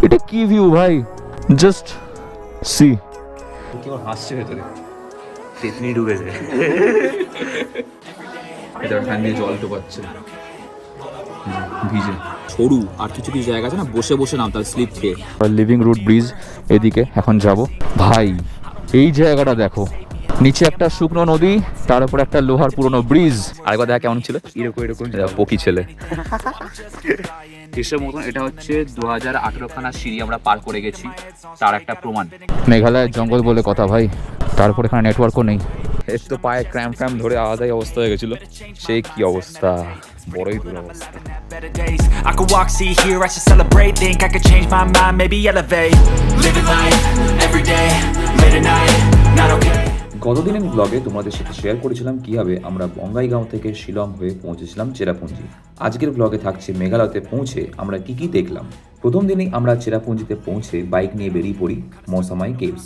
এটা কি ভিউ ভাই, জাস্ট সি। কেমন হাসছে ভেতরে, তেতনি ডুবেছে। এটা ফ্যান দিয়ে জল টোপাচ্ছে ভিজে। সরু আর কিছু কিছু জায়গা আছে না, বসে বসে নামতে হবে স্লিপ খেয়ে। লিভিং রুট ব্রিজ এদিকে এখন যাব। ভাই এই জায়গাটা দেখো, নিচে একটা শুকনো নদী, তার উপর একটা লোহার পুরনো ব্রিজ। আরেকবার দেখা কেমন ছিল, এরকম এরকম পকি ছেলে। দেশের মতন এটা হচ্ছে 2018 খানা সিঁড়ি আমরা পার করে গেছি, তার একটা প্রমাণ। মেঘালয়ের জঙ্গল বলে কথা ভাই, তারপর এখানে নেটওয়ার্কও নেই। এর তো পায়ে ক্র্যাম্প ফ্যাম্প ধরে আলাদাই অবস্থা হয়ে গেছিল। সেই কি অবস্থা, বড়ই দুরবস্থা। I could walk, see, hear, I should celebrate. Think I could change my mind, maybe elevate. Living life, every day, late at night, not okay. গতদিনের ব্লগে তোমাদের সাথে শেয়ার করেছিলাম কিভাবে আমরা বঙ্গাইগাঁও থেকে শিলং হয়ে পৌঁছেছিলাম চেরাপুঞ্জি। আজকের ব্লগে থাকছে মেঘালয়তে পৌঁছে আমরা কি দেখলাম। প্রথম দিনেই আমরা চেরাপুঞ্জিতে পৌঁছে বাইক নিয়ে বেরিয়ে পড়ি মৌসামাই কেভস।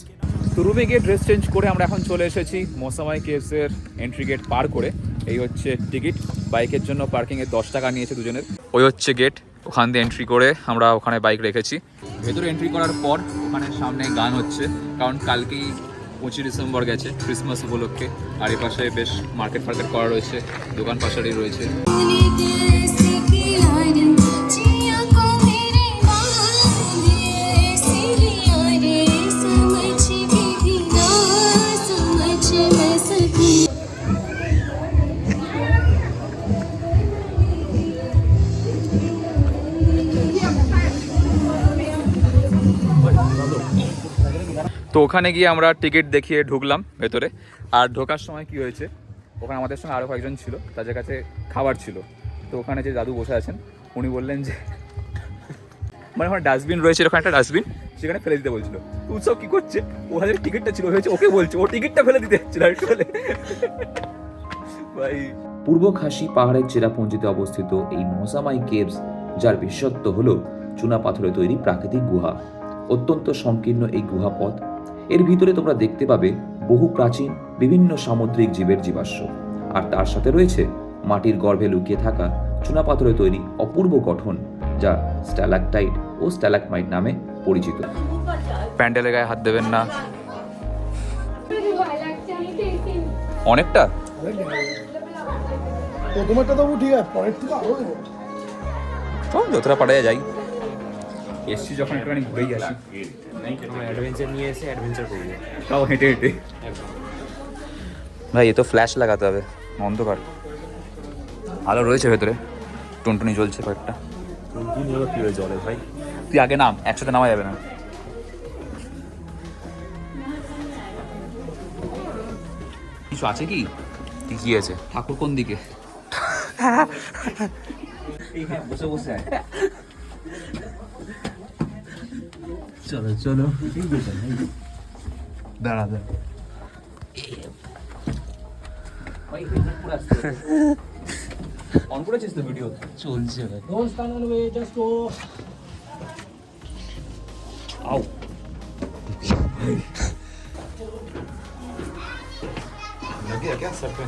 তো রুমে গিয়ে ড্রেস চেঞ্জ করে আমরা এখন চলে এসেছি মৌসামাই কেভসের এন্ট্রি গেট পার করে। এই হচ্ছে টিকিট, বাইকের জন্য পার্কিংয়ে 10 টাকা নিয়েছে দুজনের। ওই হচ্ছে গেট, ওখান দিয়ে এন্ট্রি করে আমরা ওখানে বাইক রেখেছি। ভেতরে এন্ট্রি করার পর ওখানে সামনে গান হচ্ছে, কারণ কালকেই 25 ডিসেম্বর গেছে ক্রিসমাস উপলক্ষে। আর এই পাশে বেশ মার্কেট ফার্কেট করা রয়েছে, দোকান পাশারি রয়েছে। তো ওখানে গিয়ে আমরা টিকিট দেখিয়ে ঢুকলাম ভেতরে। আর ঢোকার সময় কি হয়েছে, ওখানে আমাদের সঙ্গে আরও কয়েকজন ছিল, তাদের কাছে খাবার ছিল। তো ওখানে যে দাদু বসে আছেন উনি বললেন যে মানে ওখানে ডাস্টবিন রয়েছে, ওখানে একটা ডাস্টবিন, সেখানে ফেলে দিতে বলছিল। তো উৎসব কী করছে, ওখানে টিকিটটা ছিল হয়েছে, ওকে বলছে ও টিকিটটা ফেলে দিতে যাচ্ছিল আর ফেলে। ভাই পূর্ব খাসি পাহাড়ের চেরাপুঞ্জিতে অবস্থিত এই মৌসামাই কেভস, যার বিশেষত্ব হল চুনা পাথরে তৈরি প্রাকৃতিক গুহা। অত্যন্ত সংকীর্ণ এই গুহাপথ, এর ভিতরে তোমরা দেখতে পাবে বহু প্রাচীন বিভিন্ন সামুদ্রিক জীবের জীবাশ্ম। আর তার সাথে রয়েছে মাটির গর্ভে লুকিয়ে থাকা চুনা পাথরে তৈরি অপূর্ব গঠন, যা স্ট্যালাকটাইট ও স্ট্যালাকমাইট নামে পরিচিত। প্যান্ডেলের গায়ে হাত দেবেন না। অনেকটা প্রথমেরটা তবু ঠিক আছে, পরের থেকে আরো দেবো। চল যতটা পারা যাই, এসছি যখন একটুখানি ঘুরেই আসি। অ্যাডভেঞ্চার নিয়ে এসে অ্যাডভেঞ্চার করবো, তাও হেঁটে হেঁটে। ভাই এ তো ফ্ল্যাশ লাগাতে হবে, অন্ধকার। আলো রয়েছে ভেতরে, টুনটুনি জ্বলছে কয়েকটা। কি হয়ে জলে ভাই? তুই আগে নাম, একসাথে নামা যাবে না। কিছু আছে কি? কি আছে? ঠাকুর কোন দিকে? বসে বসে চলো চলো, দাঁড়া দাঁড়া। অন করেছিস তো ভিডিও? চলছে ভাই। Don't stand on the way, just go. আও लगे क्या सर पे?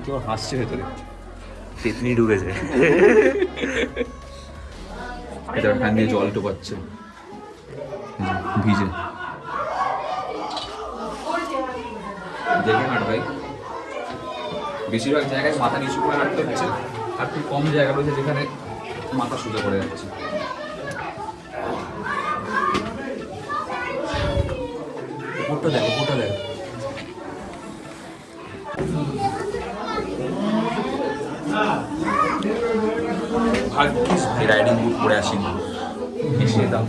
কেমন হাসছে ভেতরে, তেতনি ডুবেছে। এটা ফ্যান দিয়ে জল টোপাচ্ছে ভিজে। দেখে হাঁট ভাই, বেশিরভাগ জায়গায় মাথা নিচু করে হাঁটতে হচ্ছে, আর খুব কম জায়গা রয়েছে যেখানে মাথা সোজা করে যাচ্ছে। ওটা দেখো, ওটা দেখো। ভাগ্যিস রাইডিং বুট পরে আসিনি, এসে দাম।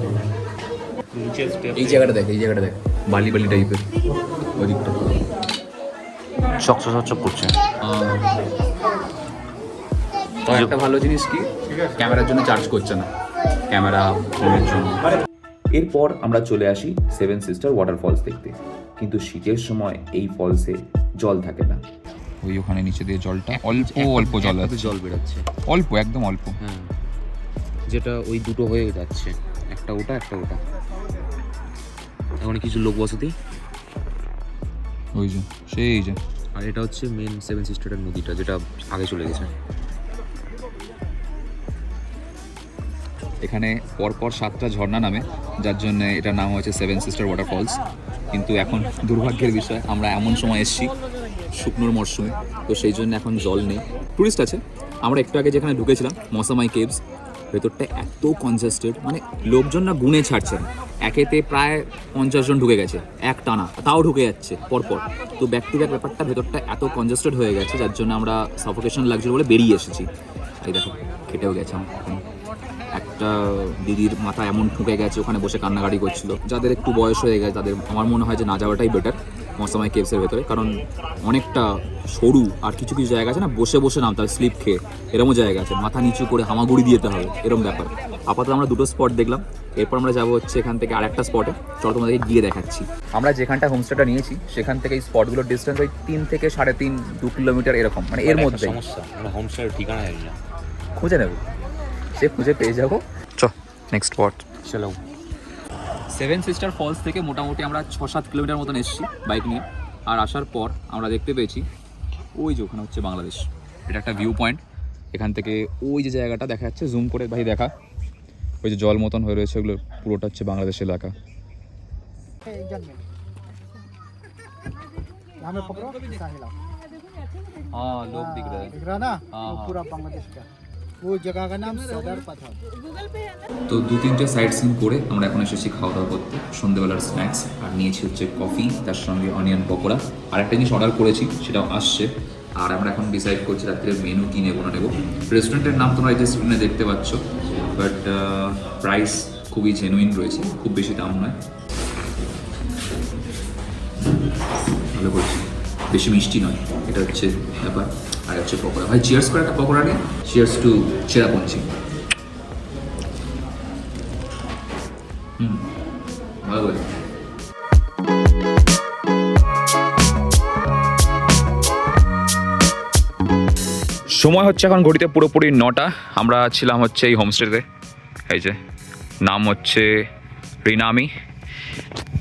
এই জায়গাটা দেখ, এই জায়গাটা দেখ, বালি বালি টাইপের ওদিকটা চকচক চকচক করছে। তো একটা ভালো জিনিস কি, ক্যামেরার জন্য চার্জ করছে না, ক্যামেরা ফোনের জন্য। এরপর আমরা চলে আসি সেভেন সিস্টার ওয়াটারফলস দেখতে, কিন্তু শীতের সময় এই ফলসে জল থাকে না। ওই ওখানে নিচে দিয়ে জলটা অল্প অল্প জল আছে, জল বেরোচ্ছে অল্প একদম অল্প। হ্যাঁ, যেটা ওই দুটো হয়ে যাচ্ছে, একটা ওটা একটা ওটা। এখন কিছু লোক বসতি, ওই যে সেই যে আর এটা হচ্ছে মেন সেভেন সিস্টারের নদীটা, যেটা আগে চলে গেছে। এখানে পরপর 7টা ঝর্ণা নামে, যার জন্য এটার নাম হয়েছে সেভেন সিস্টার ওয়াটারফলস। কিন্তু এখন দুর্ভাগ্যের বিষয় আমরা এমন সময় এসেছি শুকনোর মরশুমে, তো সেই জন্য এখন জল নেই, টুরিস্ট আছে। আমরা একটু আগে যেখানে ঢুকেছিলাম মসামাই কেভস, ভেতরটা এত কনজেস্টেড, মানে লোকজন না গুনে ছাড়ছে না, একেতে প্রায় 50 জন ঢুকে গেছে এক টানা, তাও ঢুকে যাচ্ছে পরপর। তো ব্যাক টু ব্যাক ব্যাপারটা ভেতরটা এত কনজেস্টেড হয়ে গেছে, যার জন্য আমরা সাফোকেশন লাগছিল বলে বেরিয়ে এসেছি। এই দেখো কেটেও গেছে আমার। একটা দিদির মাথা এমন ঠুকে গেছে, ওখানে বসে কান্নাকাটি করছিল। যাদের একটু বয়স হয়ে গেছে তাদের আমার মনে হয় যে না যাওয়াটাই বেটার মসামাই কেভসের ভেতরে, কারণ অনেকটা সরু, আর কিছু কিছু জায়গা আছে না বসে বসে নামতে হবে, স্লিপ খেয়ে, এরকমও জায়গা আছে, মাথা নিচু করে হামাগুড়ি দিতে হবে, এরকম ব্যাপার। আপাতত আমরা 2টো স্পট দেখলাম, এরপর আমরা যাবো হচ্ছে এখান থেকে আরেকটা স্পটে, চলো তোমাদেরকে গিয়ে দেখাচ্ছি। আমরা যেখানটা হোমস্টেটা নিয়েছি সেখান থেকে এই স্পটগুলোর ডিস্টেন্স ওই 3 থেকে 3.5-2 কিলোমিটার এরকম, মানে এর মধ্যে। সমস্যা মানে হোমস্টের ঠিকানা জানি না, খুঁজে নেব, সে খুঁজে পেয়ে যাবো। চ নেক্সট স্পট চলো। সেভেন সিস্টার ফলস থেকে মোটামুটি আমরা 6-7 কিলোমিটার মতন এসেছি বাইক নিয়ে। আর আসার পর আমরা দেখতে পেয়েছি ওই যে ওখানে হচ্ছে বাংলাদেশ, এটা একটা ভিউ পয়েন্ট। এখান থেকে ওই যে জায়গাটা দেখা যাচ্ছে, জুম করে ভাই দেখা, ওই যে জল মতন হয়ে রয়েছে, ওগুলো পুরোটা হচ্ছে বাংলাদেশ এলাকা। हाँ लोग दिख रहे हैं, दिख रहा ना, हाँ, वो हाँ। पूरा बांग्लादेश का। वो जगह का नाम सदर पठान। তো 2-3টে সাইড সিন করে আমরা এখন এসেছি খাওয়া দাওয়া করতে, সন্ধ্যেবেলার স্ন্যাক্স, আর নিয়েছি হচ্ছে কফি, তার সঙ্গে অনিয়ন পকোড়া। আর একটা জিনিস অর্ডার করেছি, সেটাও আসছে। আর আমরা এখন ডিসাইড করছি রাত্রের মেনু কী নেবো না নেবো। রেস্টুরেন্টের নাম তোমরা এই যে স্ক্রিনে দেখতে পাচ্ছ, বাট প্রাইস খুবই জেনুইন রয়েছে, খুব বেশি দাম নয়, ভালো করছি, বেশি মিষ্টি নয়, এটা হচ্ছে ব্যাপার। আর হচ্ছে পকোড়া, ভাই চিয়ার্স করে একটা পকোড়া নিয়ে, চিয়ার্স টু চেরাপুঞ্জি। ভালো করে সময় হচ্ছে এখন ঘড়িতে পুরোপুরি 9টা। আমরা ছিলাম হচ্ছে এই হোমস্টেতে, এই যে নাম হচ্ছে রিনামি।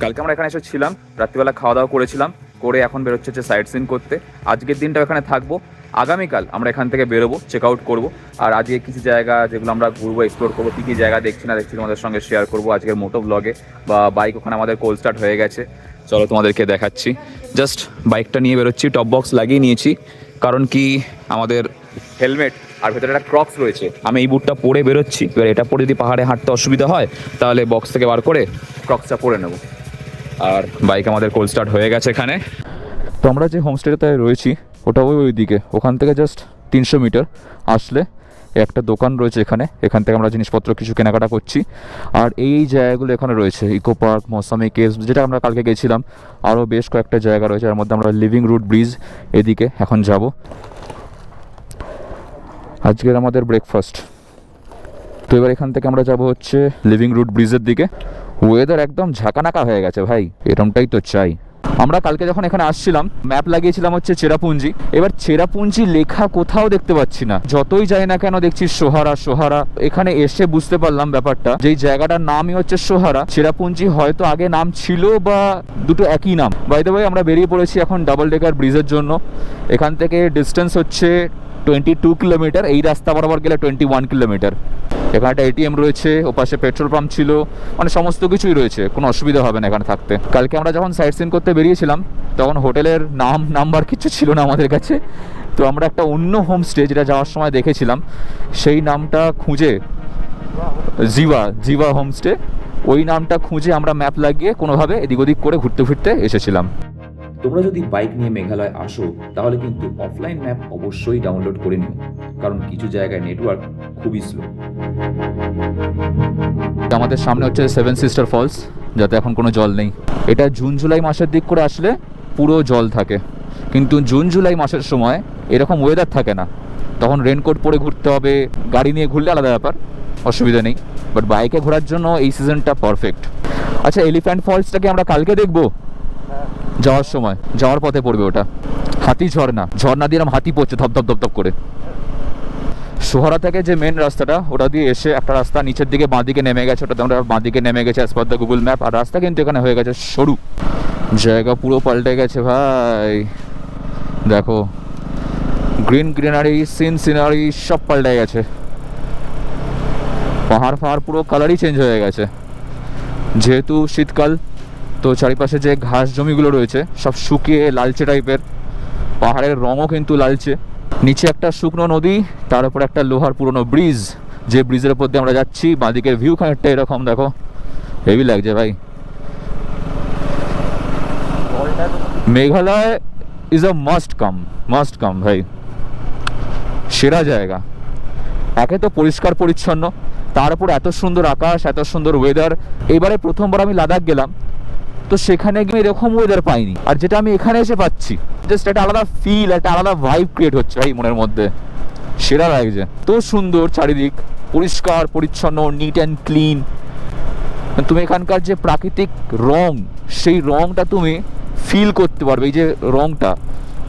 কালকে আমরা এখানে এসেছিলাম, রাত্রিবেলা খাওয়া দাওয়া করেছিলাম, করে এখন বেরোচ্ছে হচ্ছে সাইট সিন করতে। আজকের দিনটা এখানে থাকবো, আগামীকাল আমরা এখান থেকে বেরোবো, চেক আউট করবো। আর আজকে কিছু জায়গা যেগুলো আমরা ঘুরবো, এক্সপ্লোর করবো, কী কী জায়গা দেখছি না দেখছি তোমাদের সঙ্গে শেয়ার করবো আজকের মোটো ব্লগে। বা বাইক ওখানে আমাদের কোল্ড স্টার্ট হয়ে গেছে, চলো তোমাদেরকে দেখাচ্ছি। জাস্ট বাইকটা নিয়ে বেরোচ্ছি, টপ বক্স লাগিয়ে নিয়েছি, কারণ কি আমাদের হেলমেট আর ভেতরে একটা ক্রক্স রয়েছে, আমি এই বুটটা পরে বেরোচ্ছি। এবার এটা পরে যদি পাহাড়ে হাঁটতে অসুবিধা হয় তাহলে বক্স থেকে বার করে ক্রক্সটা পরে নেব। আর বাইক আমাদের কোল্ড স্টার্ট হয়ে গেছে এখানে। তো আমরা যে হোমস্টেতে রয়েছি ওটা ওই দিকে, ওখান থেকে জাস্ট 300 মিটার আসলে একটা দোকান রয়েছে এখানে, এখান থেকে আমরা জিনিসপত্র কিছু কেনাকাটা করছি। আর এই জায়গাগুলো এখানে রয়েছে, ইকো পার্ক, মৌসামি কেভস, যেটা আমরা কালকে গেছিলাম, আরও বেশ কয়েকটা জায়গা রয়েছে। এর মধ্যে আমরা লিভিং রুট ব্রিজ এদিকে এখন যাব। আজকের আমাদের ব্রেকফাস্ট। তো এবার এখান থেকে আমরা যাব হচ্ছে লিভিং রুট ব্রিজের দিকে। ওয়েদার একদম ঝাঁকানাকা হয়ে গেছে ভাই, এরমটাই তো চাই। আমরা কালকে যখন এখানে আসছিলাম ম্যাপ লাগিয়েছিলাম হচ্ছে চেরাপুঞ্জি, এবার চেরাপুঞ্জি লেখা কোথাও দেখতে পাচ্ছি না, যতই যাই না কেন দেখছি সোহারা সোহারা। এখানে এসে বুঝতে পারলাম ব্যাপারটা, যেই জায়গাটার নামই হচ্ছে সোহারা, চেরাপুঞ্জি হয়তো আগে নাম ছিল বা দুটো একই নাম। বাই দ্য ওয়ে আমরা বেরিয়ে পড়েছি এখন ডাবল ডেকার ব্রিজের জন্য। এখান থেকে ডিস্টেন্স হচ্ছে 22 কিলোমিটার, এই রাস্তা বরাবর গেলে 21 কিলোমিটার। এখানে একটা এটিএম রয়েছে, ওপাশে পেট্রোল পাম্প ছিল, মানে সমস্ত কিছুই রয়েছে, কোনো অসুবিধা হবে না এখানে থাকতে। কালকে আমরা যখন সাইট সিন করতে বেরিয়েছিলাম তখন হোটেলের নাম্বার কিছু ছিল না আমাদের কাছে, তো আমরা একটা অন্য হোমস্টে যেটা যাওয়ার সময় দেখেছিলাম সেই নামটা খুঁজে, জিভা হোমস্টে, ওই নামটা খুঁজে আমরা ম্যাপ লাগিয়ে কোনোভাবে এদিক ওদিক করে ঘুরতে ঘুরতে এসেছিলাম। তোমরা যদি বাইক নিয়ে মেঘালয় আসো তাহলে কিন্তু অফলাইন ম্যাপ অবশ্যই ডাউনলোড করে নিও, কারণ কিছু জায়গায় নেটওয়ার্ক খুবই স্লো। আমাদের সামনে হচ্ছে সেভেন সিস্টার ফলস, যাতে এখন কোনো জল নেই। এটা জুন জুলাই মাসের দিক করে আসলে পুরো জল থাকে, কিন্তু জুন জুলাই মাসের সময় এরকম ওয়েদার থাকে না, তখন রেনকোট পরে ঘুরতে হবে, গাড়ি নিয়ে ঘুরলে আলাদা ব্যাপার, অসুবিধা নেই, বাট বাইকে ঘোরার জন্য এই সিজনটা পারফেক্ট। আচ্ছা, এলিফ্যান্ট ফলসটাকে আমরা কালকে দেখবো যাওয়ার সময়, যাওয়ার পথে পড়বে ওটা, হাতি ঝর্ণা দিয়ে হাতি পড়ছে ধপ ধপ ধপ ধপ করে। সোহারা থেকে যে মেন রাস্তাটা ওটা দিয়ে এসে একটা রাস্তা নিচের দিকে বাঁ দিকে নেমে গেছে, ওটাতে আমরা বাঁ দিকে নেমে গেছে as per the Google map. আর রাস্তা কিন্তু এখানে হয়ে গেছে সরু, জায়গা পুরো পাল্টে গেছে ভাই, দেখো গ্রিন গ্রিনারি সিনারি সব পাল্টে গেছে, পাহাড় পুরো কালারই চেঞ্জ হয়ে গেছে। যেহেতু শীতকাল, তো চারিপাশে যে ঘাস জমিগুলো রয়েছে সব শুকিয়ে লালচে টাইপের, পাহাড়ের রঙও কিন্তু লালচে। নিচে একটা শুকনো নদী, তার উপর একটা লোহার পুরনো ব্রিজ, যে ব্রিজের উপর দিয়ে আমরা যাচ্ছি। বাঁদিকের ভিউ খানিকটা এরকম দেখো, হেভি লাগছে ভাই। Meghalaya is a must come ভাই, সেরা জায়গা। একে তো পরিষ্কার পরিচ্ছন্ন, তার উপর এত সুন্দর আকাশ, এত সুন্দর ওয়েদার। এবারে প্রথমবার আমি লাদাখ গেলাম, তো সেখানে গিয়ে এরকম ওয়েদার পাইনি, আর যেটা আমি এখানে এসে পাচ্ছি, জাস্ট একটা আলাদা ফিল, একটা আলাদা ভাইব ক্রিয়েট হচ্ছে ভাই মনের মধ্যে। সেরা লাগছে, তো সুন্দর চারিদিক, পরিষ্কার পরিচ্ছন্ন, নিট অ্যান্ড ক্লিন। তুমি এখানকার যে প্রাকৃতিক রং, সেই রংটা তুমি ফিল করতে পারবে। এই যে রংটা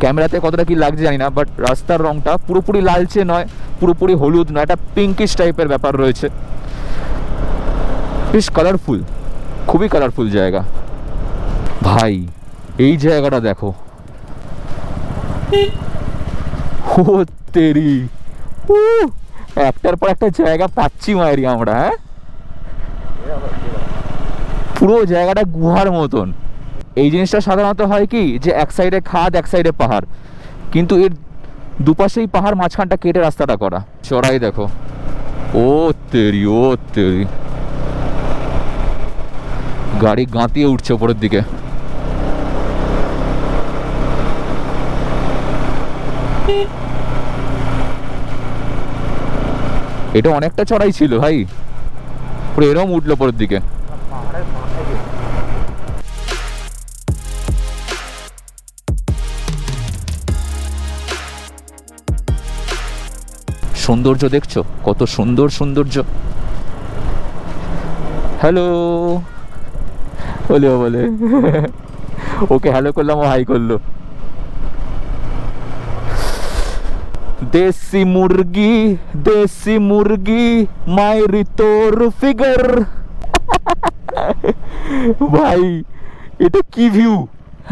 ক্যামেরাতে কতটা কি লাগছে জানি না, বাট রাস্তার রংটা পুরোপুরি লালচে নয়, পুরোপুরি হলুদ নয়, একটা পিঙ্কিশ টাইপের ব্যাপার রয়েছে। বেশ কালারফুল, খুবই কালারফুল জায়গা ভাই। এই জায়গাটা দেখো, ও তেরি, একটার পর একটা জায়গা পাচ্ছি মায়েরি আমরা। হ্যাঁ, পুরো জায়গাটা গুহার মতন। এই জিনিসটা সাধারণত হয় কি, যে এক সাইডে খাদ এক সাইডে পাহাড়, কিন্তু এর দুপাশেই পাহাড়, মাঝখানটা কেটে রাস্তাটা করা। চড়াই দেখো, ও তেরি, গাড়ি গাঁতিয়ে উঠছে উপরের দিকে। এটা অনেকটা চড়াই ছিল ভাই, পুরো এরম উঠলো উপরের দিকে। সৌন্দর্য দেখছো, কত সুন্দর সৌন্দর্য। হ্যালো বলে ওকে হ্যালো করলাম, ও হাই করলো। দেশি মুরগি মাইরি তোর ফিগার। ভাই এটা কি ভিউ,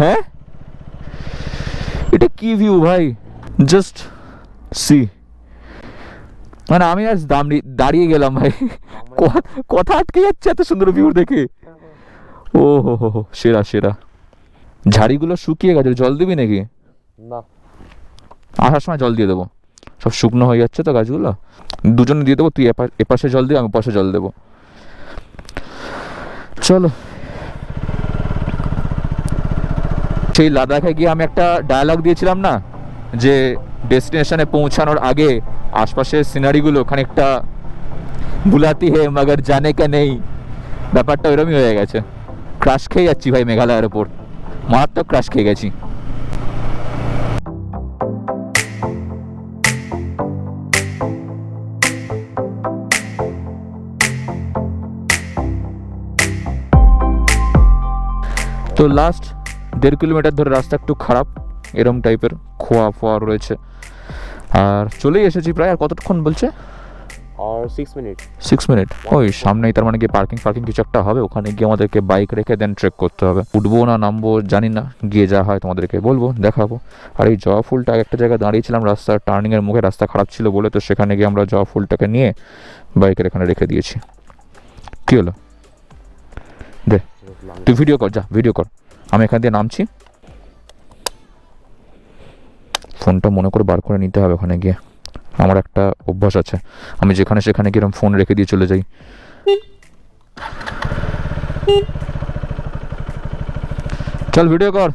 হ্যাঁ এটা কি ভিউ ভাই, জাস্ট সি। মানে আমি আজ দাঁড়িয়ে গেলাম ভাই, কথা আটকে যাচ্ছে এত সুন্দর ভিউ দেখে। ও হো, সেরা। ঝাড়িগুলো শুকিয়ে গেছে, জল দিবি নাকি? না, আসার সময় জল দিয়ে দেবো, সব শুকনো হয়ে যাচ্ছে তো গাছগুলো। দুজনে দিয়ে দেবো, তুই এপাশে জল দিবি, আমি পাশে জল দেবো। চলো, সেই লাদাখে গিয়ে আমি একটা ডায়ালগ দিয়েছিলাম না, যে ডেস্টিনেশনে পৌঁছানোর আগে আশপাশের সিনারিগুলো খানিকটা বুলাতি হে মগর জানে কা নেই, ব্যাপারটা ওইরকমই হয়ে গেছে। ক্রাশ খেয়ে যাচ্ছি ভাই মেঘালয়ের ওপর, মারাত্মক ক্রাশ খেয়ে গেছি। তো লাস্ট 1.5 কিলোমিটার ধরে রাস্তা একটু খারাপ, এরম টাইপের খোয়া ফোয়া রয়েছে, আর চলেই এসেছি প্রায়। আর কতক্ষণ বলছে? আর 6 মিনিট। ওই সামনেই, তার মানে গিয়ে পার্কিং কিছু একটা হবে, ওখানে গিয়ে আমাদেরকে বাইক রেখে দেন ট্রেক করতে হবে। উঠবো না নামবো জানি না, গিয়ে যা হয় তোমাদেরকে বলবো, দেখাবো। আর এই জবা ফুলটা একটা জায়গায় দাঁড়িয়েছিলাম রাস্তার টার্নিংয়ের মুখে, রাস্তা খারাপ ছিল বলে, তো সেখানে গিয়ে আমরা জবা ফুলটাকে নিয়ে বাইকের এখানে রেখে দিয়েছি। কি হলো? দে তুই ভিডিও কর, যা ভিডিও কর, আমি এখান দিয়ে নামছি। ফোনটা মনে করে বার করে নিতে হবে ওখানে গিয়ে, আমার একটা অভ্যাস আছে, আমি যেখানে সেখানে গিয়ে ফোন রেখে দিয়ে চলে যাই। চল ভিডিও কর।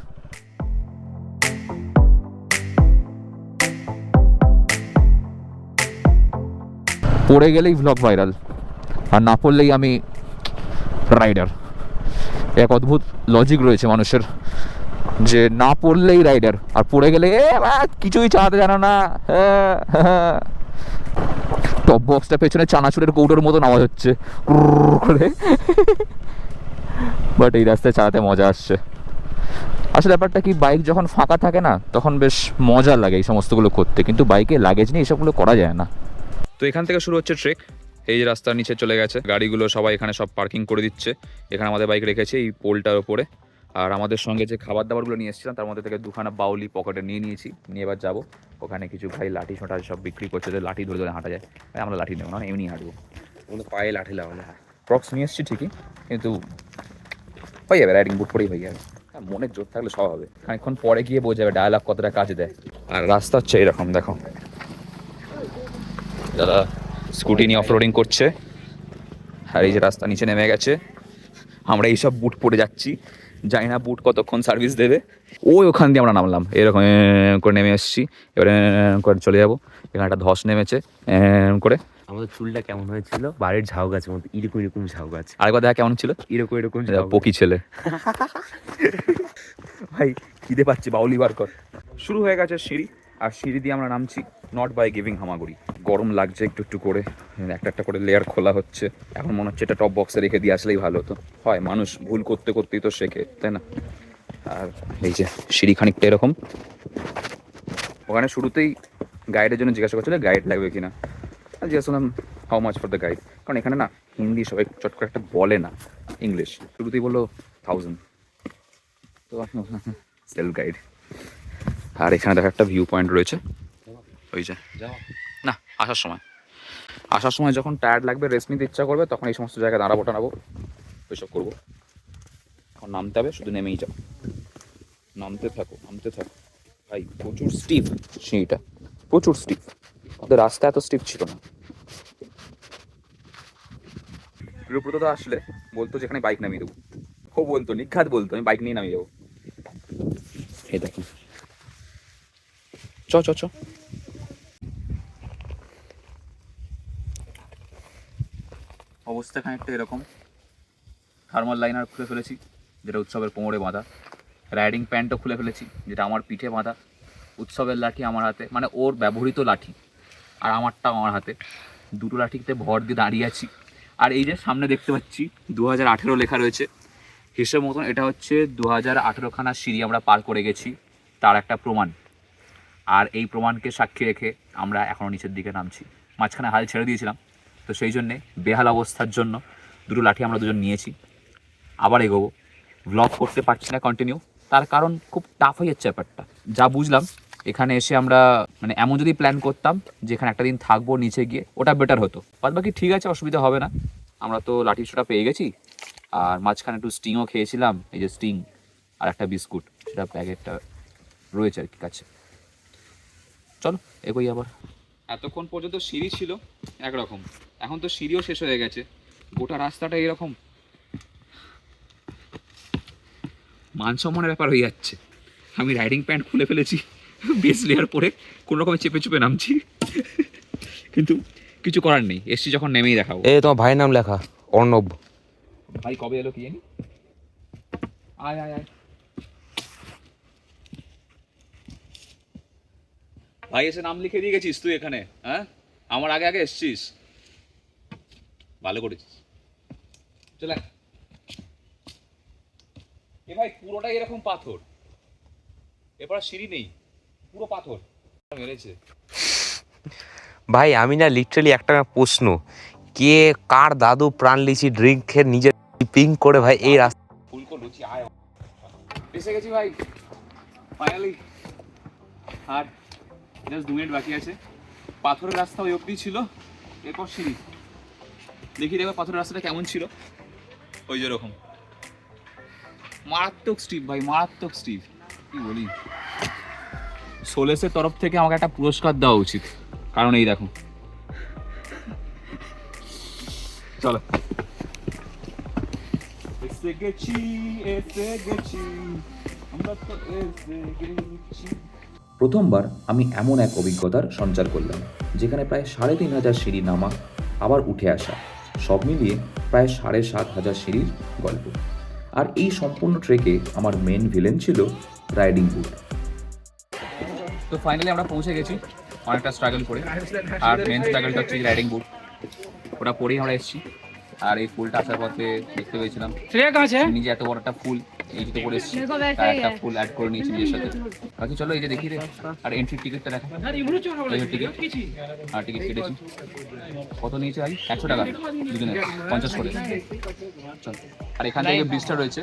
পড়ে গেলেই ভ্লগ ভাইরাল, আর না পড়লেই আমি রাইডার। এক অদ্ভুত লজিক রয়েছে মানুষের, যে না পড়লেই রাইডার, আর পড়ে গেলে কিছুই চালাতে জানো না। টপ বক্সটা পেছনে চানাচুরের কৌটোর মতন আওয়াজ হচ্ছে করে, বাট এই রাস্তায় চালাতে মজা আসছে। আসলে ব্যাপারটা কি, বাইক যখন ফাঁকা থাকে না, তখন বেশ মজা লাগে এই সমস্তগুলো করতে, কিন্তু বাইকে লাগেজ নিয়ে এসবগুলো করা যায় না। তো এখান থেকে শুরু হচ্ছে ট্রেক। এই যে রাস্তার নিচে চলে গেছে, গাড়িগুলো সবাই এখানে সব পার্কিং করে দিচ্ছে। এখানে আমাদের বাইক রেখেছে এই পোলটার ওপরে, আর আমাদের সঙ্গে যে খাবার দাবারগুলো নিয়ে এসেছিলাম তার মধ্যে থেকে দুখানা বাউলি পকেটে নিয়ে নিয়েছি, নিয়ে এবার যাবো। ওখানে কিছু ভাই লাঠি ছোটা সব বিক্রি করছে, যে লাঠি ধরে ধরে হাঁটা যায়। ভাই আমরা লাঠি নেবো না, এমনি হাঁটবো। পায়ে লাঠি লাগানো। ক্রক্স নিয়ে এসেছি ঠিকই, কিন্তু হয়ে যাবে, রাইডিং বুট পরেই হয়ে যাবে। হ্যাঁ, মনের জোর থাকলে সব হবে। খানিকক্ষণ পরে গিয়ে বোঝা যাবে ডায়ালগ কতটা কাজে দেয়। আর রাস্তা হচ্ছে এরকম, দেখো দাদা স্কুটি নিয়ে অফ রোডিং করছে, আর এই যে রাস্তা নিচে নেমে গেছে। আমরা এইসব বুট পরে যাচ্ছি, জানি না বুট কতক্ষণ সার্ভিস দেবে। ওখান দিয়ে আমরা নামলাম, এরকম করে নেমে এসেছি। এবারে করে চলে যাবো। এখানে একটা ধস নেমেছে করে। আমাদের চুলটা কেমন হয়েছিল? বাড়ির ঝাউ গাছের মতো, এরকম এরকম ঝাউ গাছ। আরেকবার দেখা কেমন ছিল? এরকম এরকম পকি ছেলে। ভাই খিদে পাচ্ছে, বাউলি বার কর। শুরু হয়ে গেছে সিঁড়ি, আর সিঁড়ি দিয়ে আমরা নামছি নট বাই গিভিং হামাগুড়ি। গরম লাগছে একটু একটু করে, একটা একটা করে লেয়ার খোলা হচ্ছে। এখন মনে হচ্ছে এটা টপ বক্সে রেখে দিয়ে আসলেই ভালো হতো। হয়, মানুষ ভুল করতে করতেই তো শেখে, তাই না? আর এই যে সিঁড়ি খানিকটা এরকম। ওখানে শুরুতেই গাইডের জন্য জিজ্ঞাসা করছিল গাইড লাগবে কিনা। জিজ্ঞাসা করলাম how much for the guide, কারণ এখানে না হিন্দি সবাই চট করে একটা বলে না, ইংলিশ। শুরুতেই বললো 1000, তো সেলফ গাইড। আর এখানে দেখা একটা ভিউ পয়েন্ট রয়েছে, ওই যে না আসার সময় যখন টায়ার্ড লাগবে, রেস্ট নিতে ইচ্ছা করবে, তখন এই সমস্ত জায়গায় দাঁড়াবো টানাবো, ওইসব করবো। এখন নামতে হবে, শুধু নেমেই যাও, নামতে থাকো। ভাই প্রচুর স্টিফ সিঁড়িটা, প্রচুর স্টিফ। ওদের রাস্তা এত স্টিফ ছিল না। প্রিয়ব্রত আসলে বলতো যেখানে বাইক নামিয়ে দেবো, ও বলতো নিখাত বলতো আমি বাইক নিয়ে নামিয়ে যাবো। এই দেখুন, চ অবস্থা খানিকটা এরকম। থার্মাল লাইনার খুলে ফেলেছি, যেটা উৎসবের কোমরে বাঁধা। রাইডিং প্যান্টও খুলে ফেলেছি, যেটা আমার পিঠে বাঁধা। উৎসবের লাঠি আমার হাতে, মানে ওর ব্যবহৃত লাঠি, আর আমারটাও আমার হাতে। দুটো লাঠিতে ভর দিয়ে দাঁড়িয়ে আছি। আর এই যে সামনে দেখতে পাচ্ছি 2018 লেখা রয়েছে। হিসেব মতন এটা হচ্ছে 2018খানা সিঁড়ি আমরা পার করে গেছি, তার একটা প্রমাণ। আর এই প্রমাণকে সাক্ষী রেখে আমরা এখনও নিচের দিকে নামছি। মাঝখানে হাল ছেড়ে দিয়েছিলাম, তো সেই জন্যে বেহাল অবস্থার জন্য দুটো লাঠি আমরা দুজন নিয়েছি। আবার এগোবো। ব্লগ করতে পারছি না কন্টিনিউ, তার কারণ খুব টাফ হয়ে যাচ্ছে ব্যাপারটা। যা বুঝলাম এখানে এসে আমরা মানে এমন যদি প্ল্যান করতাম যেখানে একটা দিন থাকবো নিচে গিয়ে, ওটা বেটার হতো। বাদ বাকি ঠিক আছে, অসুবিধা হবে না। আমরা তো লাঠি ছোটা পেয়ে গেছি, আর মাঝখানে একটু স্টিংও খেয়েছিলাম, এই যে স্টিং আর একটা বিস্কুট, সেটা প্যাকেটটা রয়েছে আর কি কাছে। চলো এগোই আবার। এতক্ষণ পর্যন্ত সিঁড়ি ছিল একরকম, এখন তো সিঁড়িও শেষ হয়ে গেছে, গোটা রাস্তাটা এরকম মান সম্মানের ব্যাপার হয়ে যাচ্ছে। আমি রাইডিং প্যান্ট খুলে ফেলেছি, বেস লেয়ার পরে কোনো রকমের চেপে চেপে নামছি, কিন্তু কিছু করার নেই, এসছি যখন নেমেই দেখাবো। তোমার ভাইয়ের নাম লেখা অর্ণব। ভাই কবে এলো কি জানি। আয় আয় আয় ভাই, এসে নাম লিখে দিয়ে গেছিস তুই এখানে? হ্যাঁ, আমার আগে আগে এসছিস, ভালো করেছিস। চলে এ ভাই, পুরোটাই এরকম পাথর, এরপর সিঁড়ি নেই, পুরো পাথর মেরেছে। ভাই আমি না লিটারালি একটা প্রশ্ন, কে কার দাদু প্রাণ লিচি ড্রিঙ্ক খেয়ে নিজের পিং করে ভাই এই রাস্তা ফুলকো লুচি আয় এসে গেছি ভাই ফাইনালি। আর জাস্ট 2 মিনিট বাকি আছে। পাথরের রাস্তা ওই অবধি ছিল, এরপর সিঁড়ি। দেখি দেখো পাথরের রাস্তাটা কেমন ছিল। ওই যেরকম মারাত্মক স্টিভ ভাই, মারাত্মক স্টিভ, কি বলি। সোলেসের তরফ থেকে আমাকে একটা পুরস্কার দেওয়া উচিত, কারণ এই দেখো। চলো এসে গেছি আমরা তো এসে গেছি। প্রথমবার আমি এমন এক অভিজ্ঞতার সঞ্চার করলাম, যেখানে প্রায় 3500 সিঁড়ি নামা, আবার উঠে আসা, সব মিলিয়ে প্রায় 7500 সিঁড়ির গল্প। আর এই সম্পূর্ণ ট্রেকে আমার মেন ভিলেন ছিল রাইডিং বুট। তো ফাইনালি আমরা পৌঁছে গেছি, অনেকটা স্ট্রাগল করে। আর মেন স্ট্রাগলটা হচ্ছে রাইডিং বুট, ওটা পরেই আমরা এসেছি। আর এই ফুলটা আসার পথে দেখতে পেয়েছিলাম নিজে এত বড় একটা ফুল, এই জুতো পরে এসেছি, তার একটা ফুল অ্যাড করে নিয়েছি নিজের সাথে। বাকি চলো এই যে দেখি রে। আর এন্ট্রি টিকিটটা দেখা, টিকিট আর টিকিট কেটেছি। কত নিয়েছে ভাই? 100 টাকা দুজনের, 50 করে। চল। আর এখান থেকে ব্রিজটা রয়েছে,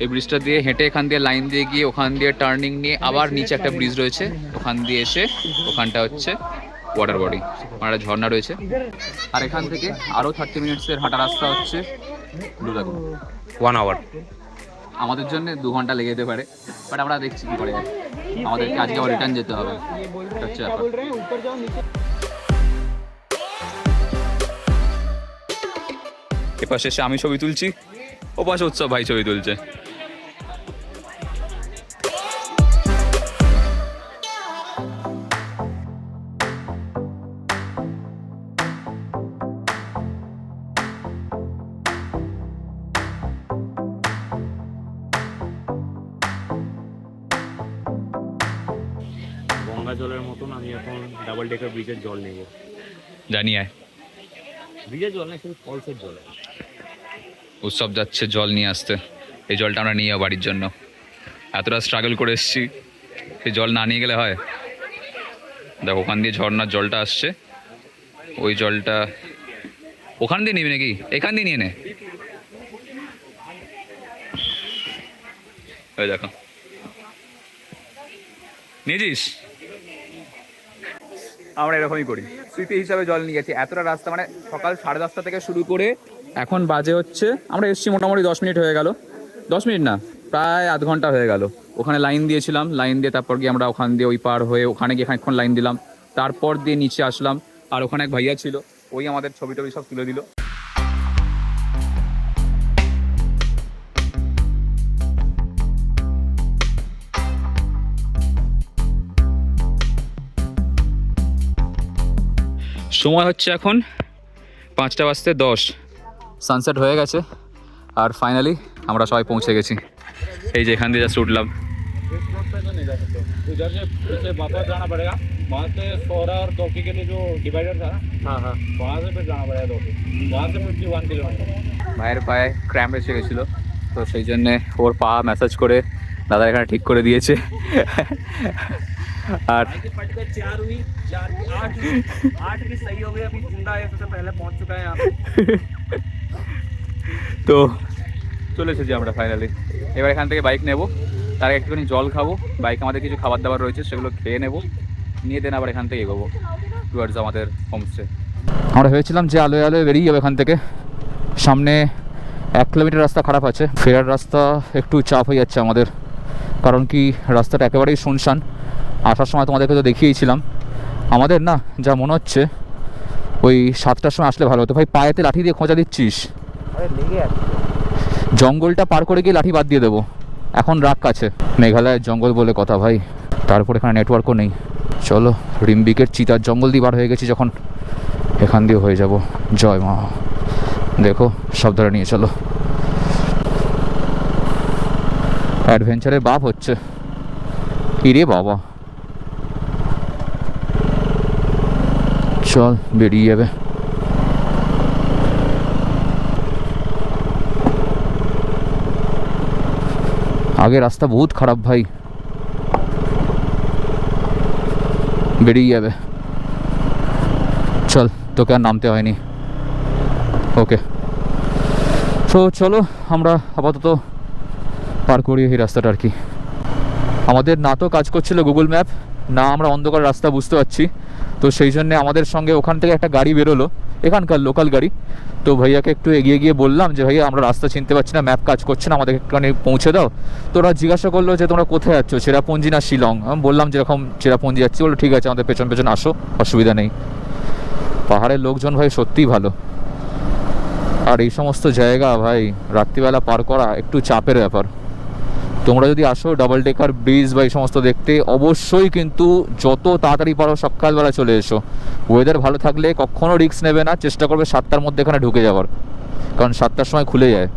এই ব্রিজটা দিয়ে হেঁটে এখান দিয়ে লাইন দিয়ে গিয়ে ওখান দিয়ে টার্নিং নিয়ে আবার নিচে একটা ব্রিজ রয়েছে, ওখান দিয়ে এসে ওখানটা হচ্ছে ওয়াটার বডি, একটা ঝর্ণা রয়েছে। আর এখান থেকে আরও 30 মিনিটসের হাঁটা রাস্তা হচ্ছে ব্লু লাগুন। 1 আওয়ার। আমাদের জন্য 2 ঘন্টা লেগে যেতে পারে, বাট আমরা দেখছি কী করে যায়। আমাদেরকে আজকে আবার রিটার্ন যেতে হবে, এটা হচ্ছে ব্যাপার। এপাশে এসে আমি ছবি তুলছি, ও পাশে উৎসব ভাই ছবি তুলছে। গঙ্গা জলের মতন আমি এখন ডাবল ডেকার ব্রিজের জল নেব। জানি আয় ব্রিজের জল না, শুধু ফলসের জল। উৎসব যাচ্ছে জল নিয়ে আসতে, এই জলটা আমরা নিয়ে যাবো বাড়ির জন্য। এতটা স্ট্রাগল করে এসেছি, সেই জল না নিয়ে গেলে হয়? দেখো ওখান দিয়ে ঝর্ণার জলটা আসছে, ওই জলটা ওখান দিয়ে নিবি নাকি? এখান দিয়ে নিয়ে নে। ওই দেখো নিয়েছিস? আমরা এরকমই করি, স্মৃতি হিসাবে জল নিয়ে গেছি। এতটা রাস্তা, মানে সকাল 10:30 থেকে শুরু করে এখন বাজে হচ্ছে, আমরা এসেছি মোটামুটি 10 মিনিট হয়ে গেল। 10 মিনিট না, প্রায় আধ ঘন্টা হয়ে গেল। ওখানে লাইন দিয়েছিলাম, লাইন দিয়ে তারপর গিয়ে আমরা ওখান দিয়ে ওই পার হয়ে ওখানে গিয়ে খানিকক্ষণ লাইন দিলাম, তারপর দিয়ে নিচে আসলাম। আর ওখানে এক ভাইয়া ছিল, ওই আমাদের ছবি টবি সব তুলে দিল। সময় হচ্ছে এখন 5:10, সানসেট হয়ে গেছে। আর ফাইনালি আমরা সবাই পৌঁছে গেছি। এই যে এখান দিয়ে জাস্ট উঠলাম। उधर से पीछे वापस जाना पड़ेगा, वहाँ से सोहरा और चौकी के लिए जो डिवाइडर था ना, हाँ वहाँ से फिर जाना पड़ेगा 2 वहाँ से 51 किलोमीटर। মায়ের পায়ে ক্র্যাম্প এসে গেছিলো, তো সেই জন্যে ওর পা ম্যাসাজ করে দাদা এখানে ঠিক করে দিয়েছে। আর 4 हुई, 4 की 8 भी सही हो गई। अभी जिंदा है, सबसे पहले पहुँच चुका है यहाँ पे। তো চলে এসেছি আমরা ফাইনালি। এবার এখান থেকে বাইক নেব, তার আগে একটুখানি জল খাবো, বাইক আমাদের কিছু খাবার দাবার রয়েছে সেগুলো খেয়ে নেব, নিয়ে দেন আবার এখান থেকে এগোবো টুয়ার্ডস আমাদের হোমস্টে। আমরা ভেবেছিলাম যে আলোয় আলোয় বেরিয়ে যাবো এখান থেকে, সামনে 1 কিলোমিটার রাস্তা খারাপ আছে, ফেরার রাস্তা একটু চাপ হয়ে যাচ্ছে আমাদের, কারণ কি রাস্তাটা একেবারেই শুনশান। আসার সময় তোমাদেরকে তো দেখিয়েছিলাম, আমাদের না যা মনে হচ্ছে ওই 7টার সময় আসলে ভালো হতো। ভাই পায়েতে লাঠি দিয়ে খোঁচা দিচ্ছিস? জঙ্গলটা পার করে গিয়ে লাঠি বাদ দিয়ে দেবো, এখন রাগ কাছে। মেঘালয়ের জঙ্গল বলে কথা ভাই, তারপর এখানে নেটওয়ার্কও নেই। চলো রিম্বিকের চিতার জঙ্গল দিয়ে বার হয়ে গেছি যখন, এখান দিয়ে হয়ে যাব। জয় মা, দেখো সব ধরে নিয়ে চলো। অ্যাডভেঞ্চারের বাপ হচ্ছে ইরে বাবা। চল বেরিয়ে যাবে। আগে রাস্তা বহুত খারাপ ভাই, বেরিয়ে যাবে। চল, তোকে আর নামতে হয়নি। ওকে, তো চলো আমরা আপাতত পার করি এই রাস্তাটা আর কি। আমাদের না তো কাজ করছিল গুগল ম্যাপ, না আমরা অন্ধকার রাস্তা বুঝতে পারছি। তো সেই জন্যে আমাদের সঙ্গে ওখান থেকে একটা গাড়ি বেরোলো, এখানকার লোকাল গাড়ি। তো ভাইয়াকে একটু এগিয়ে গিয়ে বললাম যে ভাইয়া আমরা রাস্তা চিনতে পারছি না, ম্যাপ কাজ করছে না, আমাদেরকে একটুখানি পৌঁছে দাও। তো ওরা জিজ্ঞাসা করলো যে তোমরা কোথায় যাচ্ছ, চেরাপুঞ্জি না শিলং? আমি বললাম যেরকম চেরাপুঞ্জি যাচ্ছি। বললো ঠিক আছে, আমাদের পেছন পেছন আসো, অসুবিধা নেই। পাহাড়ের লোকজন ভাই সত্যিই ভালো। আর এই সমস্ত জায়গা ভাই রাত্রিবেলা পার করা একটু চাপের ব্যাপার। তোমরা যদি আসো ডাবল ডেকার ব্রিজ বা এই সমস্ত দেখতে, অবশ্যই কিন্তু যত তাড়াতাড়ি পারো সকালবেলা চলে এসো। ওয়েদার ভালো থাকলে কখনো রিস্ক নেবে না, চেষ্টা করবে 7টার মধ্যে এখানে ঢুকে যাওয়ার, কারণ 7টার সময় খুলে যায়।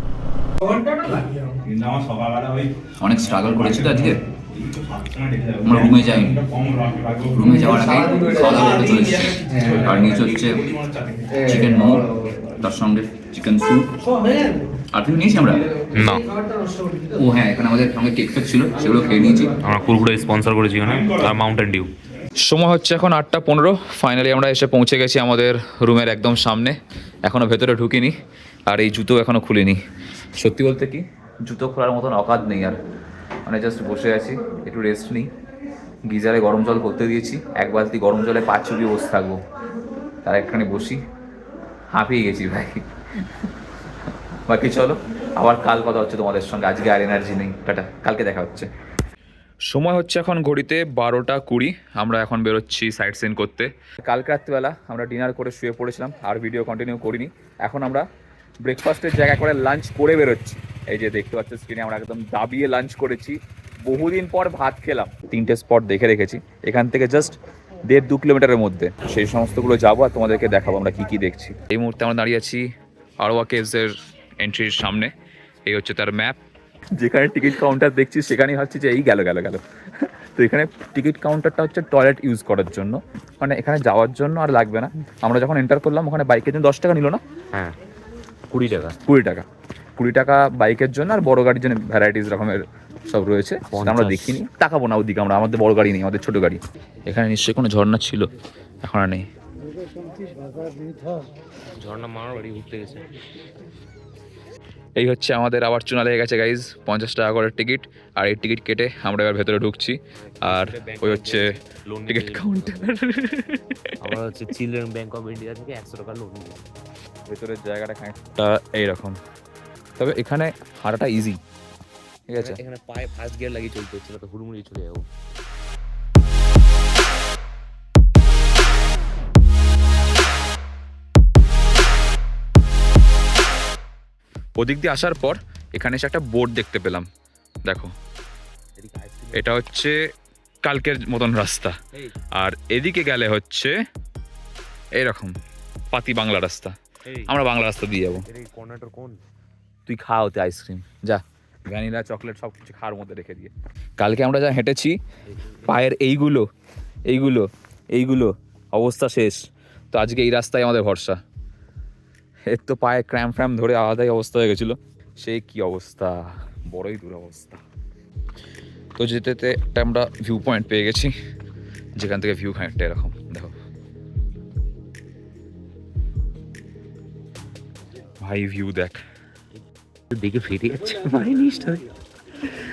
অনেক স্ট্রাগল করেছি তো আজকে, আমরা রুমে যাইনি, রুমে যাওয়ার আগে খাওয়া দাওয়া করে চলে এসেছি। আর নিচে হচ্ছে চিকেন মোমো, তার সঙ্গে চিকেন স্যুপ। আর তুমি নিয়েছি আমরা না, ও হ্যাঁ, এখানে আমাদের সঙ্গে কেক ফেক ছিল, সেগুলো খেয়ে নিয়েছি। আমরা কুরকুরে স্পন্সর করেছি এখানে, আর মাউন্টেন ডিউ। সময় হচ্ছে এখন 8:15। ফাইনালি আমরা এসে পৌঁছে গেছি আমাদের রুমের একদম সামনে। এখনও ভেতরে ঢুকিনি, আর এই জুতো এখনও খুলিনি। সত্যি বলতে কি জুতো খোলার মতন অকাত নেই আর, মানে জাস্ট বসে আছি, একটু রেস্ট নিই। গিজারে গরম জল করতে দিয়েছি, 1 বালতি গরম জলে 5 চুপিয়ে বসে থাকবো, তার একখানে বসি। হাঁপিয়ে গেছি ভাই। বাকি চলো, আবার কাল কথা হচ্ছে তোমাদের সঙ্গে। আজকে আর এনার্জি নেই, টাটা, কালকে দেখা হচ্ছে। সময় হচ্ছে এখন ঘড়িতে 12:20। আমরা এখন বেরোচ্ছি সাইট সিন করতে। কালকে রাত্রিবেলা আমরা ডিনার করে শুয়ে পড়েছিলাম, আর ভিডিও কন্টিনিউ করিনি। এখন আমরা ব্রেকফাস্টের জায়গায় করে লাঞ্চ করে বেরোচ্ছি। এই যে দেখতে পাচ্ছ স্ক্রিনে, আমরা একদম দাবিয়ে লাঞ্চ করেছি, বহুদিন পর ভাত খেলাম। 3টে স্পট দেখে রেখেছি এখান থেকে, জাস্ট 1.5-2 কিলোমিটারের মধ্যে। সেই সমস্তগুলো যাবো আর তোমাদেরকে দেখাবো আমরা কী কী দেখছি। এই মুহূর্তে আমরা দাঁড়িয়ে আছি আরওয়া কেভসের এন্ট্রির সামনে। এই হচ্ছে তার ম্যাপ। যেখানে টিকিট কাউন্টার দেখছি সেখানেই ভাবছি যে এই গেল। তো এখানে টিকিট কাউন্টারটা হচ্ছে টয়লেট ইউজ করার জন্য, মানে এখানে যাওয়ার জন্য আর লাগবে না। আমরা যখন এন্টার করলাম ওখানে বাইকের জন্য 10 টাকা নিল না? হ্যাঁ, 20 টাকা। 20 টাকা বাইকের জন্য, আর বড় গাড়ির জন্য ভ্যারাইটিস রকমের সব রয়েছে। আমরা দেখিনি, তাকাবো না ওদিকে, আমরা আমাদের বড় গাড়ি নেই, আমাদের ছোট গাড়ি। এখানে নিশ্চয়ই কোনো ঝর্ণা ছিল, এখন আর নেই। ঝর্ণা মামার বাড়ি ঘুরতে গেছে। এই হচ্ছে আমাদের আবার চুনা লেগে গেছে গাইজ, 50 টাকা করে টিকিট। আর এই টিকিট কেটে আমরা এবার ভেতরে ঢুকছি। আর ওই হচ্ছে টিকিট কাউন্টার। আমরা হচ্ছে চিলড্রেন ব্যাংক অফ ইন্ডিয়া থেকে 100 টাকা লোন নিই। ভেতরের জায়গাটা খানিকটা এইরকম, তবে এখানে হাঁটাটা ইজি, ঠিক আছে। এখানে পায়ে ফার্স্ট গিয়ার লাগিয়ে চলতে হচ্ছে, না তো হুড়মুড়িয়ে চলে যাবো। ওদিক দিয়ে আসার পর এখানে এসে একটা বোর্ড দেখতে পেলাম, দেখো। এটা হচ্ছে কালকের মতন রাস্তা, আর এদিকে গেলে হচ্ছে এইরকম পাতি বাংলা রাস্তা। আমরা বাংলা রাস্তা দিয়ে যাবো। কর্নাটক কোন? তুই খা ওতে আইসক্রিম, যা, ভ্যানিলা চকলেট সব কিছু খাওয়ার মধ্যে রেখে দিয়ে। কালকে আমরা যা হেঁটেছি, পায়ের এইগুলো অবস্থা শেষ। তো আজকে এই রাস্তায় আমাদের ভরসা। এর তো পায়ে ক্র্যাম ফ্র্যাম ধরে আলাদাই অবস্থা হয়ে গেছিলো, সেই কি অবস্থা, বড়ই দুরবস্থা। তো যেতে যেতে একটা আমরা ভিউ পয়েন্ট পেয়ে গেছি, যেখান থেকে ভিউ খানিকটা এরকম, দেখো ভাই, ভিউ দেখ, দেখে ফেটে যাচ্ছে।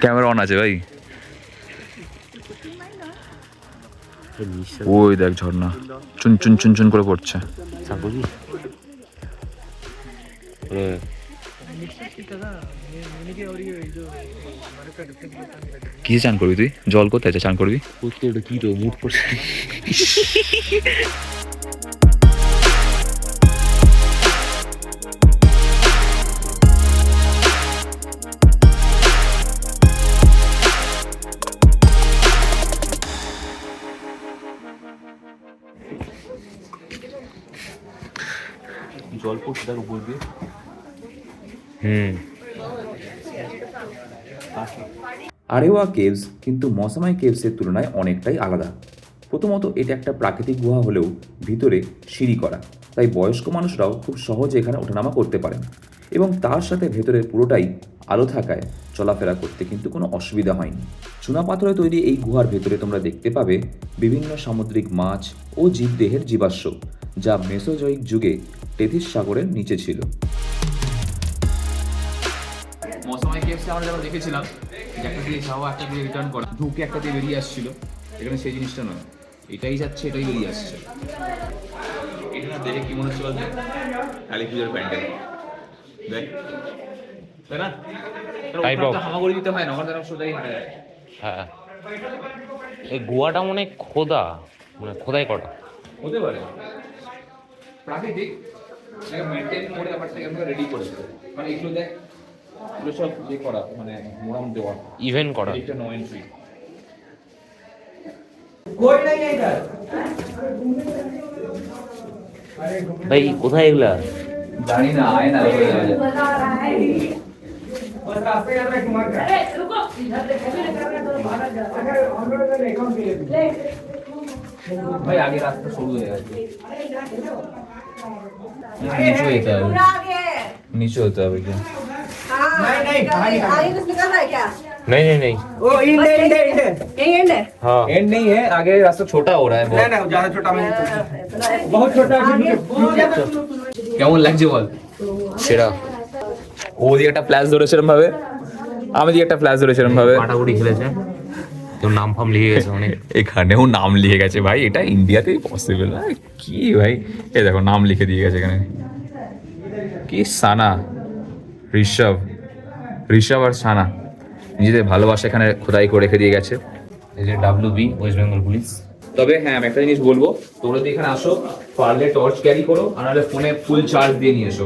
ক্যামেরা অন আছে ভাই। ওই দেখ ঝর্ণা চুন চুন চুন চুন করে পড়ছে। কি চান করবি তুই? জল কোথায় আছে, চান করবি? কি তো মুড পড়ছে। জল পড়ছে তার উপর দিয়ে। আরেওয়া কেভস কিন্তু মসামাই কেভসের তুলনায় অনেকটাই আলাদা। প্রথমত এটা একটা প্রাকৃতিক গুহা হলেও ভিতরে সিঁড়ি করা, তাই বয়স্ক মানুষরাও খুব সহজে এখানে ওঠানামা করতে পারেন। এবং তার সাথে ভেতরের পুরোটাই আলো থাকায় চলাফেরা করতে কিন্তু কোনো অসুবিধা হয়নি। চুনাপাথরে তৈরি এই গুহার ভেতরে তোমরা দেখতে পাবে বিভিন্ন সামুদ্রিক মাছ ও জীবদেহের জীবাশ্ম, যা মেসোজয়িক যুগে টেথিস সাগরের নিচে ছিল। মৌসুমী কেভসে আমরা যখন দেখেছিলাম, একটা দিয়ে যাওয়া, একটা দিয়ে রিটার্ন করা, ঢুকে একটা দিয়ে বেরিয়ে আসছিল। এখানে সেই জিনিসটা নয়, এটাই যাচ্ছে, এটাই বেরিয়ে আসছে। এটা না দেখে কি মনে হচ্ছে বলতে, কালী পুজোর প্যান্ডেল দেখ, তাই না? হামাগুড়ি দিতে হয় না, আমার দ্বারা সোজাই হাঁটা যায়। হ্যাঁ, এই গোয়াটা মনে খোদা, মানে খোদাই করা হতে পারে, প্রাকৃতিক মেনটেন করে ব্যাপারটাকে আমরা রেডি করেছে। মানে এগুলো দেখ, এগুলো সব ইয়ে করা, মানে মোড়াম দেওয়া, ইভেন্ট করা। এটা নো এন্ট্রি। ভাই কোথায় এগুলা? জানি না, আয় না ভাই, আগে রাস্তা সরু হয়ে গেছে, নিচু হতে হবে, নিচু হতে হবে কি? आगे कुछ निकल रहा है क्या? नहीं वो एंड एंड है हाँ एंड नहीं है, आगे रास्ता छोटा हो रहा है बहुत। ना ज्यादा छोटा नहीं, बहुत छोटा है। কেমন লাগছে বল? সেটা ওদিকে একটা প্লাস ধরেছে এরকম ভাবে, আমি যে একটা ফ্ল্যাশ ধরেছিলাম ভাবে কাটাকুটি খেলেছে, তোর নাম ফাম লিখে গেছে অনেক। এখানেও নাম লিখে গেছে ভাই, এটা ইন্ডিয়াতেই পসিবল। কি ভাই, এই দেখো নাম লিখে দিয়ে গেছে এখানে, কি সানা, ঋষভ আর সানা নিজেদের ভালোবাসা এখানে খোদাই করে রেখে দিয়ে গেছে। এই যে WB ওয়েস্ট বেঙ্গল পুলিশ। তবে হ্যাঁ, আমি একটা জিনিস বলবো, তোমরা যদি এখানে আসো পারলে টর্চ ক্যারি করো, আর নাহলে ফোনে ফুল চার্জ দিয়ে নিয়ে এসো।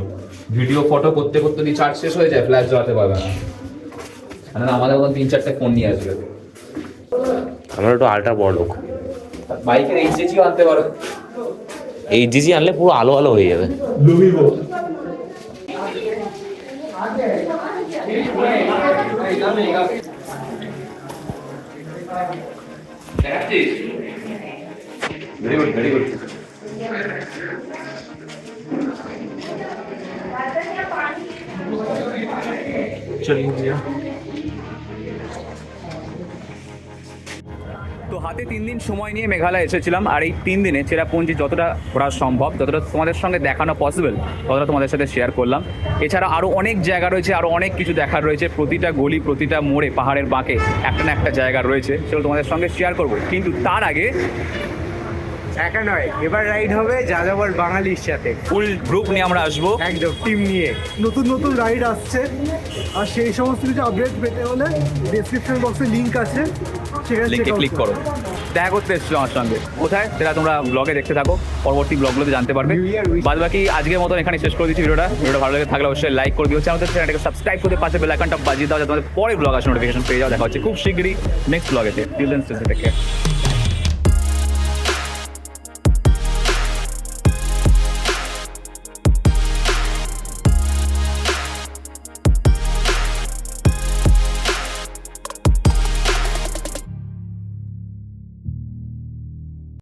ভিডিও ফটো করতে করতে যদি চার্জ শেষ হয়ে যায় ফ্ল্যাশ জ্বালাতে পারবে না, মানে আমাদের মতন 3-4টে ফোন নিয়ে আসবে। আমরা একটু আলট্রা বড় লোক, বাইকের এইচজিও আনতে পারো। এই জিজি আনলে পুরো আলো আলো হয়ে যাবে। Very good, very good. তো হাতে 3 দিন সময় নিয়ে মেঘালয় এসেছিলাম, আর এই 3 দিনে চেরাপুঞ্জি যতটা ঘোরা সম্ভব, যতটা তোমাদের সঙ্গে দেখানো পসিবল, ততটা তোমাদের সাথে শেয়ার করলাম। এছাড়া আরও অনেক জায়গা রয়েছে, আরও অনেক কিছু দেখার রয়েছে। প্রতিটা গলি, প্রতিটা মোড়ে, পাহাড়ের বাঁকে একটা না একটা জায়গা রয়েছে, সেগুলো তোমাদের সঙ্গে শেয়ার করবো। কিন্তু তার আগে একা নয়, এবার রাইড হবে যাযাবর বাঙালির সাথে, ফুল গ্রুপ নিয়ে আমরা আসবো। একদম টিম নিয়ে। নতুন নতুন রাইড আসছে, আর সেই সমস্ত কিছু আপডেট পেতে হলে ডেসক্রিপশন বক্সে লিংক আছে, সেখানে লিঙ্কে ক্লিক করো। দেখা করতে এসেছিল আমার সঙ্গে, কোথায় সেটা তোমরা ব্লগে দেখতে থাকো, পরবর্তী ব্লগগুলোতে জানতে পারবে। বাদ বাকি আজকের মতন এখানে শেষ করে দিচ্ছি ভিডিওটা। ভালো লাগে থাকলে অবশ্যই লাইক করে দিও, চ্যানেলটাকে সাবস্ক্রাইব করে পাশে বেল আইকনটা বাজিয়ে দাও, যাতে তোমাদের পরে ব্লগ আসে নোটিফিকেশন পেয়ে যাও। দেখা হচ্ছে খুব শীঘ্রই নেক্সট ব্লগেতে। Till then, stay safe, take care.